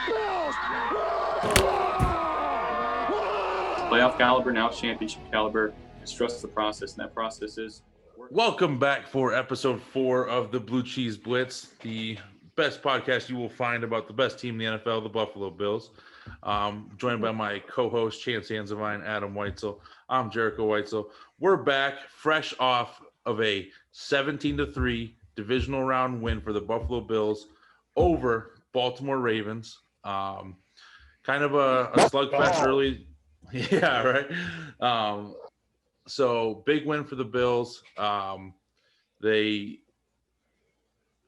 Bills! Playoff caliber, now championship caliber. Just trust the process, and that process is Welcome back for episode 4 of the Blue Cheese Blitz, the best podcast you will find about the best team in the NFL, the Buffalo Bills. Joined by my co-host, Chance Hanzevine, Adam Weitzel. I'm Jerico Weitzel. We're back fresh off of a 17-3 divisional round win for the Buffalo Bills over Baltimore Ravens. Kind of a slugfest early. Yeah, right. So big win for the Bills. It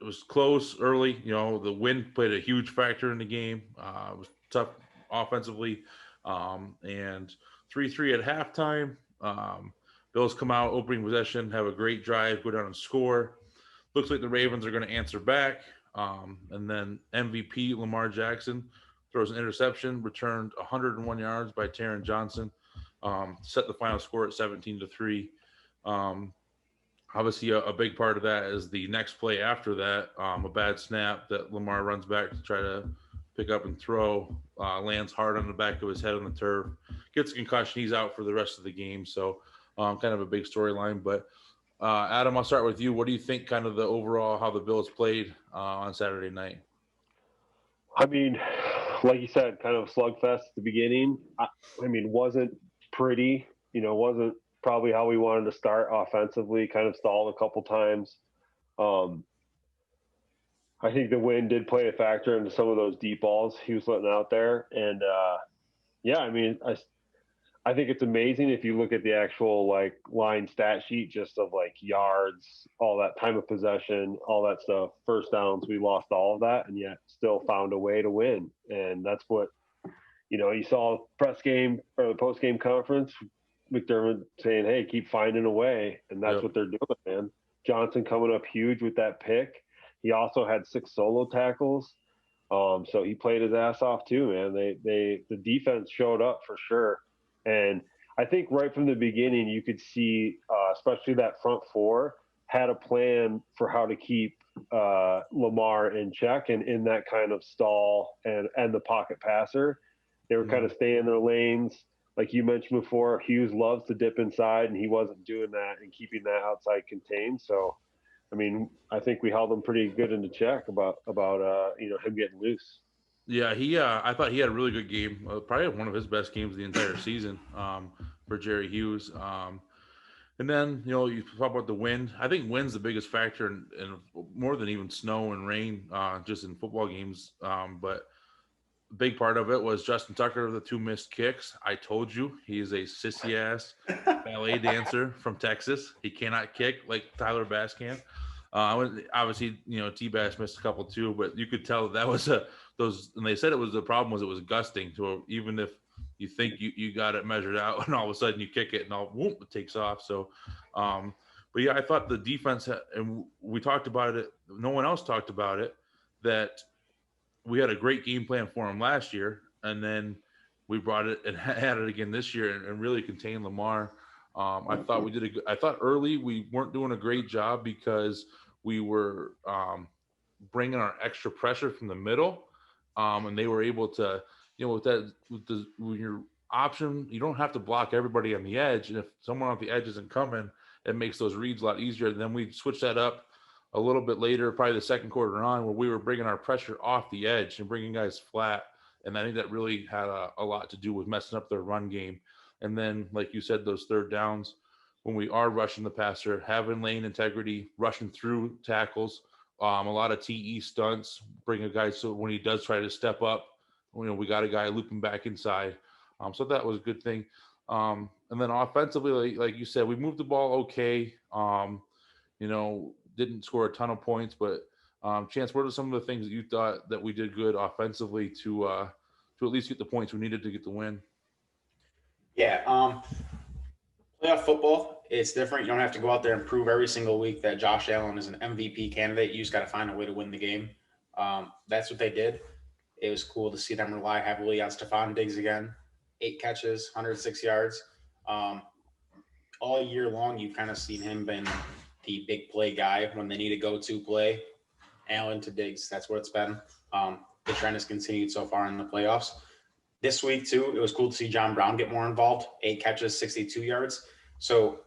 was close early. You know, the wind played a huge factor in the game. It was tough offensively, and 3-3 at halftime. Bills come out, opening possession, have a great drive, go down and score. Looks like the Ravens are going to answer back. And then MVP Lamar Jackson throws an interception, returned 101 yards by Taron Johnson. Set the final score at 17-3. Obviously, a big part of that is the next play after that, a bad snap that Lamar runs back to try to pick up and throw, lands hard on the back of his head on the turf, gets a concussion. He's out for the rest of the game. So kind of a big storyline. But Adam, I'll start with you. What do you think kind of the overall how the Bills played on Saturday night? I mean, like you said, kind of a slugfest at the beginning. I mean, wasn't pretty, wasn't probably how we wanted to start offensively, kind of stalled a couple times. I think the wind did play a factor into some of those deep balls he was letting out there. And yeah, I mean, I think it's amazing if you look at the actual like line stat sheet, just of like yards, all that time of possession, all that stuff, first downs, we lost all of that and yet still found a way to win. And that's what, you saw press game or the post game conference, McDermott saying, hey, keep finding a way. And that's what they're doing, man. Johnson coming up huge with that pick. He also had 6 solo tackles. So he played his ass off too, man. The defense showed up for sure. And I think right from the beginning, you could see, especially that front four, had a plan for how to keep Lamar in check and in that kind of stall and the pocket passer. They were kind of staying in their lanes. Like you mentioned before, Hughes loves to dip inside, and he wasn't doing that and keeping that outside contained. So, I mean, I think we held him pretty good into check about him getting loose. Yeah, I thought he had a really good game. Probably one of his best games of the entire season for Jerry Hughes. And then, you talk about the wind. I think wind's the biggest factor in more than even snow and rain, just in football games. But a big part of it was Justin Tucker, the 2 missed kicks. I told you, he is a sissy-ass ballet dancer from Texas. He cannot kick like Tyler Bass can. Obviously, T-Bass missed a couple too, but you could tell that was and they said the problem was it was gusting. So even if you think you got it measured out and all of a sudden you kick it and it takes off. So, but yeah, I thought the defense, and we talked about it, no one else talked about it, that we had a great game plan for him last year. And then we brought it and had it again this year and really contained Lamar. I thought I thought early we weren't doing a great job because we were bringing our extra pressure from the middle, and they were able to, with your option, you don't have to block everybody on the edge, and if someone on the edge isn't coming, it makes those reads a lot easier. And then we switched that up a little bit later, probably the second quarter on, where we were bringing our pressure off the edge and bringing guys flat, and I think that really had a lot to do with messing up their run game. And then, like you said, those third downs, when we are rushing the passer, having lane integrity, rushing through tackles, a lot of TE stunts, bring a guy so when he does try to step up, we got a guy looping back inside. So that was a good thing. And then offensively, like you said, we moved the ball okay. Didn't score a ton of points, but Chance, what are some of the things that you thought that we did good offensively to at least get the points we needed to get the win? Yeah, playoff football, it's different. You don't have to go out there and prove every single week that Josh Allen is an MVP candidate. You just got to find a way to win the game. That's what they did. It was cool to see them rely heavily on Stephon Diggs again. 8 catches, 106 yards. All year long, you've kind of seen him been the big play guy when they need a go-to play. Allen to Diggs, that's what it's been. the trend has continued so far in the playoffs. This week, too, it was cool to see John Brown get more involved. 8 catches, 62 yards. So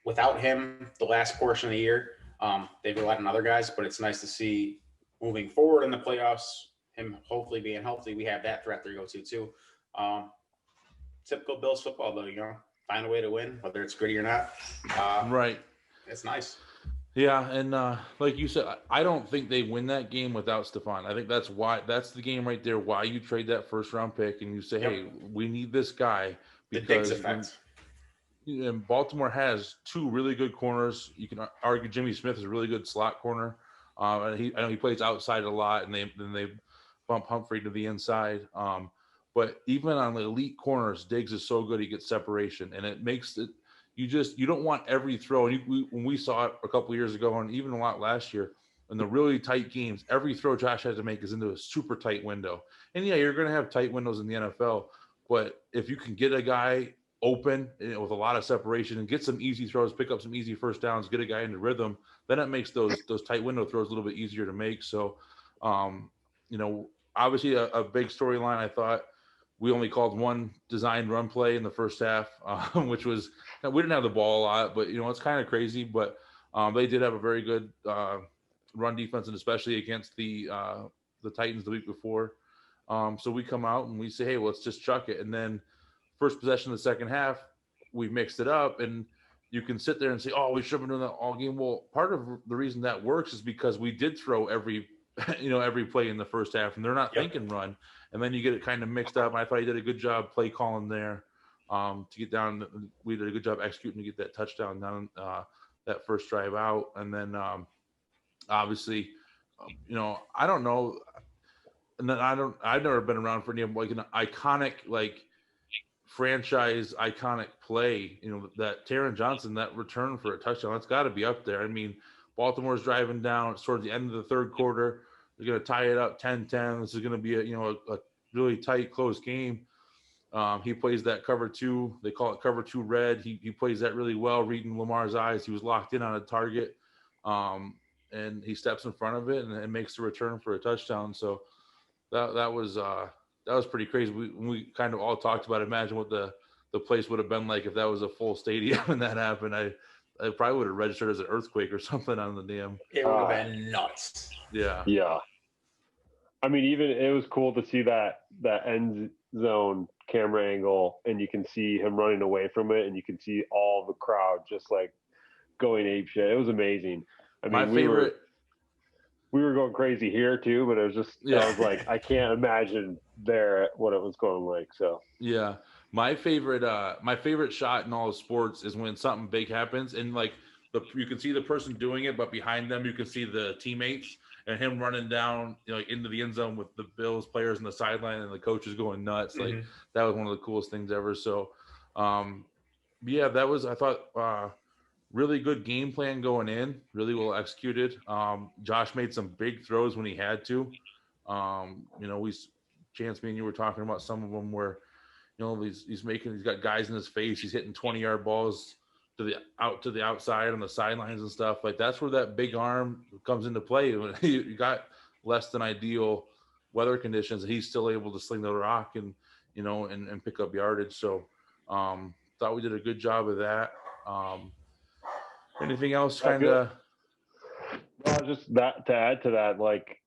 without him, the last portion of the year, they've relied on other guys, but it's nice to see moving forward in the playoffs, him hopefully being healthy. We have that threat to go to, too. Typical Bills football, though, find a way to win, whether it's gritty or not. Right. It's nice. Yeah, and like you said, I don't think they win that game without Stephon. I think that's the game right there. Why you trade that first round pick and you say, hey, we need this guy because the Diggs effect. And Baltimore has 2 really good corners. You can argue Jimmy Smith is a really good slot corner. And I know he plays outside a lot, and they bump Humphrey to the inside. But even on the elite corners, Diggs is so good he gets separation, and it makes it. You don't want every throw. And when we saw it a couple of years ago, and even a lot last year, in the really tight games, every throw Josh has to make is into a super tight window. And yeah, you're going to have tight windows in the NFL, but if you can get a guy open with a lot of separation and get some easy throws, pick up some easy first downs, get a guy into rhythm, then it makes those tight window throws a little bit easier to make. So, obviously a big storyline. I thought we only called one designed run play in the first half, which was we didn't have the ball a lot, but it's kind of crazy. But they did have a very good run defense, and especially against the Titans the week before. So we come out and we say, hey, well, let's just chuck it, and then first possession of the second half, we mixed it up, and you can sit there and say, oh, we should have been doing that all game. Well, part of the reason that works is because we did throw every play in the first half, and they're not thinking run, and then you get it kind of mixed up. I thought he did a good job play calling there to get down. We did a good job executing to get that touchdown down that first drive out, and then obviously, I don't know, and then I've never been around for any like an iconic franchise iconic play, that Taron Johnson, that return for a touchdown, that's got to be up there. I mean, Baltimore's driving down. It's towards the end of the third quarter. They're going to tie it up 10-10. This is going to be a really tight, close game. He plays that cover 2. They call it cover 2 red. He plays that really well, reading Lamar's eyes. He was locked in on a target, and he steps in front of it and makes the return for a touchdown. So that was pretty crazy. We kind of all talked about, imagine what the place would have been like if that was a full stadium and that happened. I probably would have registered as an earthquake or something on the dam. It would have been nuts. Yeah. Yeah. I mean, even it was cool to see that end zone camera angle, and you can see him running away from it, and you can see all the crowd just going apeshit. It was amazing. I mean, my favorite. We were going crazy here too, but it was just I was I can't imagine there what it was going like. So yeah, my favorite shot in all of sports is when something big happens and you can see the person doing it, but behind them you can see the teammates and him running down into the end zone with the Bills players on the sideline and the coaches going nuts. Mm-hmm. That was one of the coolest things ever. So yeah, that was, I thought, really good game plan going in, really well executed. Josh made some big throws when he had to. Chance, me and you were talking about some of them where, he's got guys in his face. He's hitting 20-yard balls to the outside on the sidelines and stuff. That's where that big arm comes into play. When you got less than ideal weather conditions, and he's still able to sling the rock and pick up yardage. So thought we did a good job of that. Anything else kind of? Well, just that to add to that,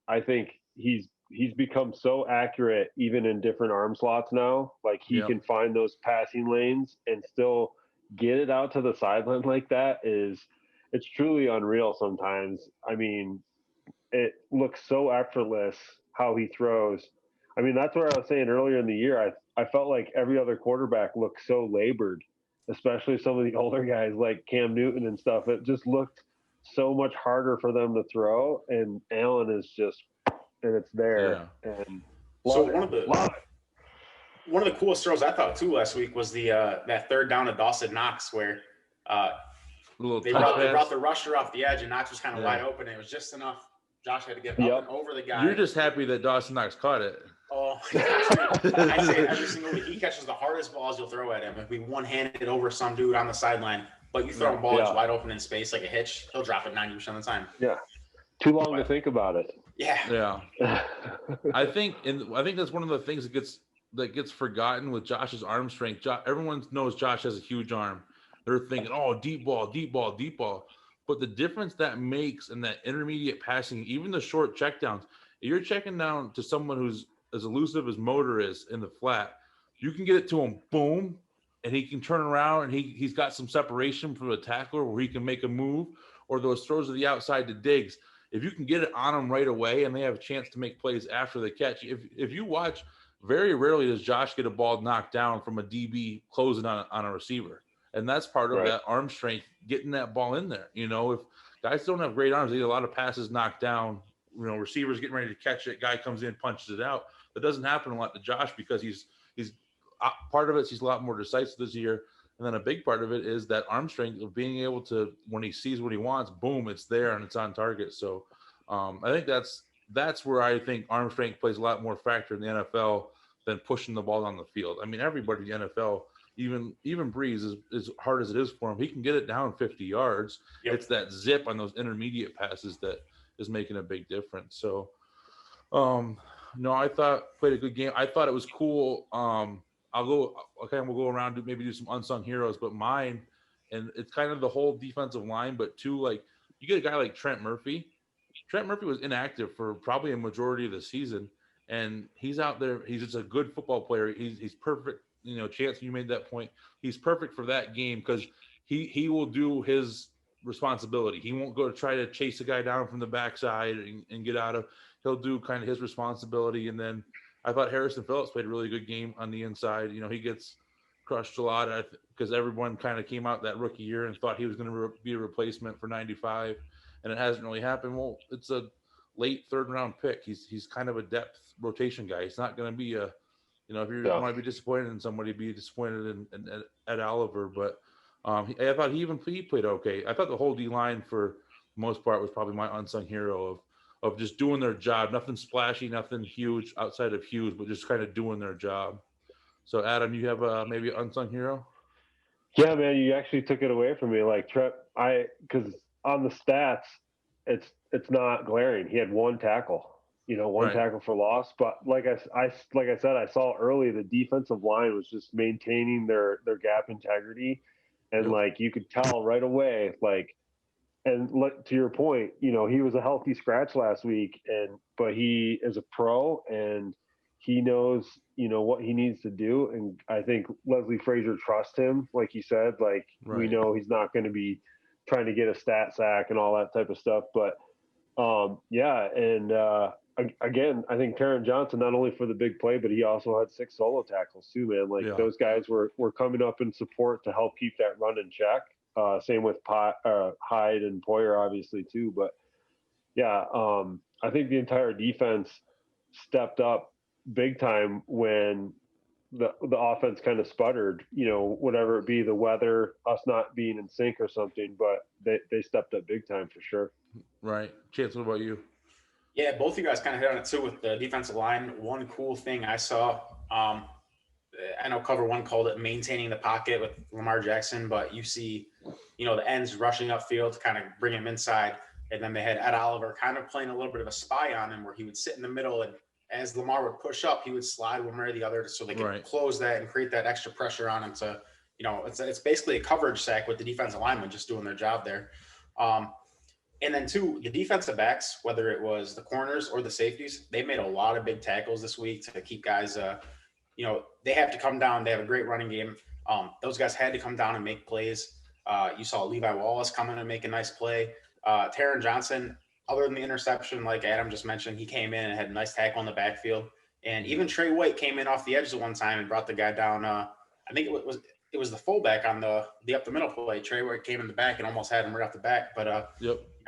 I think he's become so accurate even in different arm slots now. He can find those passing lanes and still get it out to the sideline like that. It's truly unreal sometimes. I mean, it looks so effortless how he throws. I mean, that's what I was saying earlier in the year. I felt like every other quarterback looked so labored, especially some of the older guys like Cam Newton and stuff. It just looked so much harder for them to throw, and Allen is just, and it's there. Yeah. And so one of the coolest throws I thought too last week was the that third down to Dawson Knox where they brought the rusher off the edge and Knox was kind of wide open. And it was just enough. Josh had to get up and over the guy. You're just happy that Dawson Knox caught it. Oh, I say it every single week. He catches the hardest balls you'll throw at him. If we one-handed over some dude on the sideline, but you throw a ball that's wide open in space like a hitch, he'll drop it 90% of the time. Yeah. Too long to think about it. Yeah. Yeah. I think that's one of the things that gets forgotten with Josh's arm strength. Everyone knows Josh has a huge arm. They're thinking, oh, deep ball, deep ball, deep ball. But the difference that makes in that intermediate passing, even the short checkdowns, if you're checking down to someone who's as elusive as Motor is in the flat, you can get it to him, boom, and he can turn around and he's got some separation from the tackler where he can make a move, or those throws to the outside to Diggs. If you can get it on them right away and they have a chance to make plays after the catch, if you watch, very rarely does Josh get a ball knocked down from a DB closing on a receiver. And that's part of that arm strength, getting that ball in there. You know, if guys don't have great arms, they get a lot of passes knocked down, you know, receivers getting ready to catch it, guy comes in, punches it out. That doesn't happen a lot to Josh because he's part of it, he's a lot more decisive this year. And then a big part of it is that arm strength of being able to, when he sees what he wants, boom, it's there and it's on target. So I think that's where I think arm strength plays a lot more factor in the NFL than pushing the ball on the field. I mean, everybody in the NFL, even Breeze, as hard as it is for him, he can get it down 50 yards. Yep. It's that zip on those intermediate passes that is making a big difference. So, no, I thought played a good game. I thought it was cool. We'll go around maybe do some unsung heroes, but mine, and it's kind of the whole defensive line, but too, like, you get a guy like Trent Murphy. Trent Murphy was inactive for probably a majority of the season, and he's out there. He's just a good football player. He's perfect. You know, Chance, you made that point. He's perfect for that game because he will do his responsibility. He won't go to try to chase a guy down from the backside and get out of. He'll do kind of his responsibility, and then I thought Harrison Phillips played a really good game on the inside. You know, he gets crushed a lot because everyone kind of came out that rookie year and thought he was going to be a replacement for 95, and it hasn't really happened. Well, it's a late third round pick. He's kind of a depth rotation guy. He's not going to be a, you know, if you want to be disappointed in somebody, be disappointed in Ed Oliver. But I thought he played okay. I thought the whole D line for the most part was probably my unsung hero of just doing their job. Nothing splashy, nothing huge outside of Hughes, but just kind of doing their job. So, Adam, you have maybe an unsung hero? Yeah, man, you actually took it away from me. Like Trent, because on the stats, it's not glaring. He had one tackle, one tackle for loss. But like I said, I saw early the defensive line was just maintaining their gap integrity, and like you could tell right away, like. And to your point, he was a healthy scratch last week, but he is a pro and he knows, what he needs to do. And I think Leslie Frazier trusts him, like you said. Like we know he's not going to be trying to get a stat sack and all that type of stuff. But again, I think Taron Johnson, not only for the big play, but he also had 6 solo tackles too, man. Like those guys were coming up in support to help keep that run in check. Same with Hyde and Poyer, obviously, too. But, I think the entire defense stepped up big time when the offense kind of sputtered, whatever it be, the weather, us not being in sync or something. But they stepped up big time for sure. Right. Chance, what about you? Yeah, both of you guys kind of hit on it, too, with the defensive line. One cool thing I saw I know Cover One called it maintaining the pocket with Lamar Jackson, but you see, the ends rushing upfield to kind of bring him inside. And then they had Ed Oliver kind of playing a little bit of a spy on him where he would sit in the middle, and as Lamar would push up, he would slide one way or the other so they could close that and create that extra pressure on him to, it's basically a coverage sack with the defensive linemen just doing their job there. And then, two, the defensive backs, whether it was the corners or the safeties, they made a lot of big tackles this week to keep guys they have to come down. They have a great running game. Those guys had to come down and make plays. You saw Levi Wallace come in and make a nice play. Taron Johnson, other than the interception, like Adam just mentioned, he came in and had a nice tackle in the backfield. And even Trey White came in off the edge the one time and brought the guy down. I think it was the fullback on the up the middle play. Trey White came in the back and almost had him right off the back. But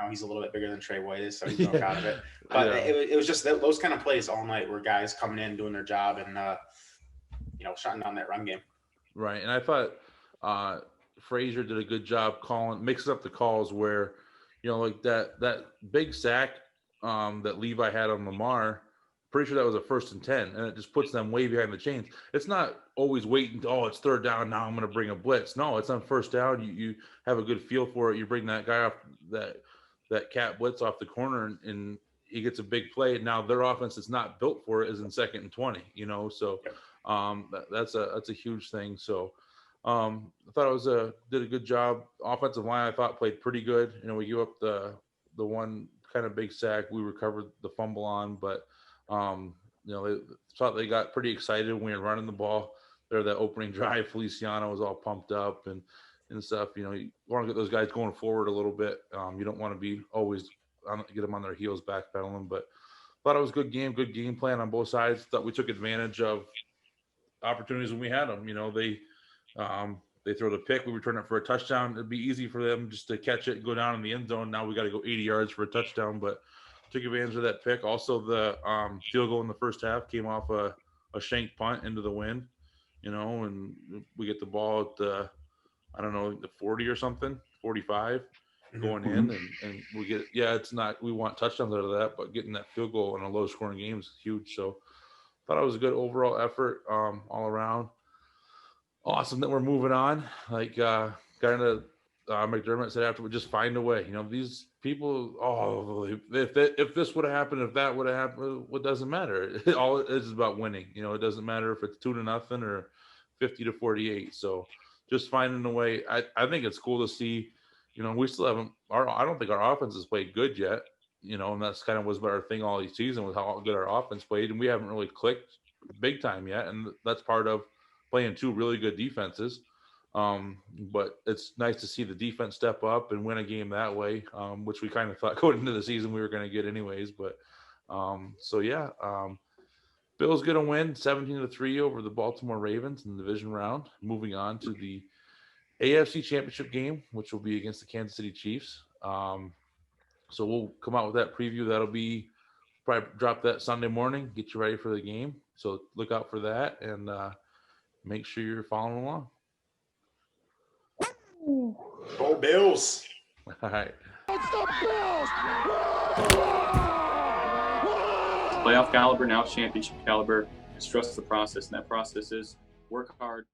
he's a little bit bigger than Trey White is, so he's no out of it. But it was just those kind of plays all night where guys coming in doing their job and shutting down that run game. Right. And I thought Frazier did a good job mixing up the calls where, like that big sack that Levi had on Lamar, pretty sure that was a 1st and 10, and it just puts them way behind the chains. It's not always waiting it's 3rd down, now I'm going to bring a blitz. No, it's on 1st down. You have a good feel for it. You bring that guy off that cat blitz off the corner, and he gets a big play. Now their offense is not built for it is in 2nd and 20, so that's a huge thing. So I thought it was did a good job. Offensive line, I thought, played pretty good. We gave up the one kind of big sack we recovered the fumble on, but they thought they got pretty excited when we were running the ball there. That opening drive, Feliciano was all pumped up and stuff. You want to get those guys going forward a little bit. You don't want to be always get them on their heels backpedaling, but thought it was a good game plan on both sides. Thought we took advantage of opportunities when we had them. They throw the pick, we return it for a touchdown. It'd be easy for them just to catch it and go down in the end zone. Now we got to go 80 yards for a touchdown, but took advantage of that pick. Also, the field goal in the first half came off a shank punt into the wind, and we get the ball at the, I don't know, the 40 or something, 45 going in, and we get, it's not, we want touchdowns out of that, but getting that field goal in a low scoring game is huge. So thought it was a good overall effort all around. Awesome that we're moving on. Like kind of McDermott said after, we just find a way. These people, if this would have happened, if that would have happened, what doesn't matter. All it is about winning. It doesn't matter if it's 2-0 or 50-48. So just finding a way. I think it's cool to see. We still haven't. I don't think our offense has played good yet. And that's kind of was our thing all season, was how good our offense played, and we haven't really clicked big time yet. And that's part of playing two really good defenses. But it's nice to see the defense step up and win a game that way, which we kind of thought going into the season we were going to get anyways. But Bills going to win 17-3 over the Baltimore Ravens in the division round, moving on to the AFC Championship game, which will be against the Kansas City Chiefs. So we'll come out with that preview. That'll be probably drop that Sunday morning, get you ready for the game. So look out for that, and make sure you're following along. Go Bills. All right. It's the Bills! Playoff caliber, now championship caliber. Just trust the process, and that process is work hard.